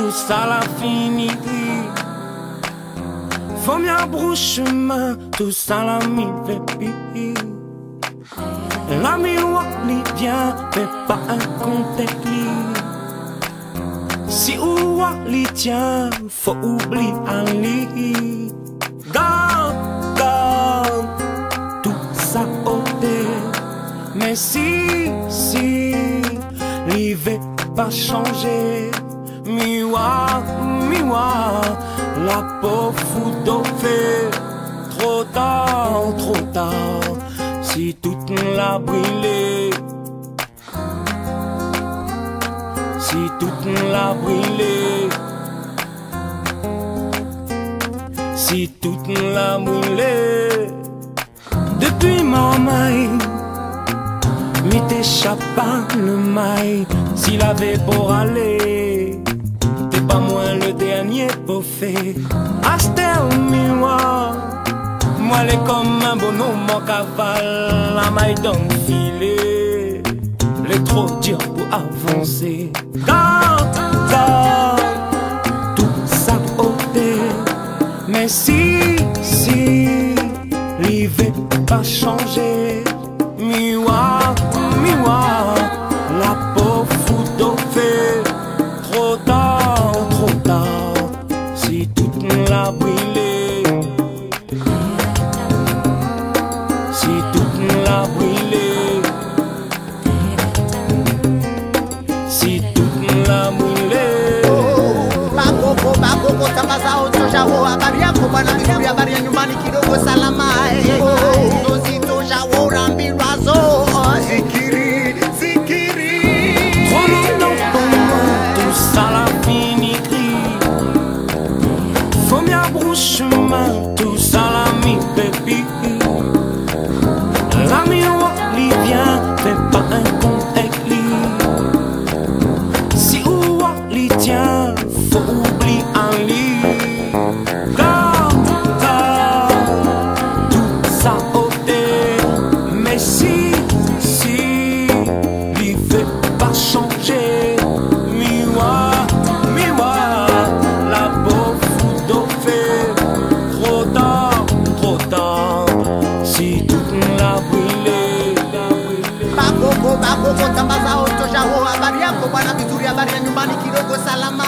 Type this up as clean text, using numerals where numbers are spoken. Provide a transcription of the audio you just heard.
tout ça l'a fini. Faut bien brouchemin, tout ça l'a mis pépi. L'ami Wally vient, mais pas un contexte. Si Wally tient, faut oublier Ali. Garde, garde, tout ça ôté. Mais si, l'hiver pas changé. Miwa, la pauvre foudre fait trop tard, si toute l'a brûlé, si toute l'a brûlé, si toute l'a brûlé. Depuis ma main, mi t'échappe le mail, s'il avait pour aller. Pas moins le dernier bouffé. Astel miroir, moi les comme un bonhomme en cavale, la maille d'un filet, les trop dur pour avancer. Garde, tout ça ôté. Mais si, l'hiver pas changé. Miroir, la pauvre foudre fait trop tard. Si toute l'a brûlé, si toute l'a brûlé, si toute l'a brûlé. Bakoko tambaza otoja wo habari yako bwana mizuri habari ya nyumbani kidogo salama Nozito jawo rambirazo zikiri Trop longtemps pour moi tout ça l'a fini. Faut bien brouchemin, tout ça l'a mis pépi. L'ami Wally vient, fait pas un compte avec lui. Si Wally tient, faut oublier Ali. Garde, tout ça ôté. Mais si, l'hiver pas changé. Miwa, la pauvre foudre fait trop tard, si toute l'a brûlé. Bakoko tambaza otoja wo habari yako bwana mizuri habari ya nyumbani kidogo salama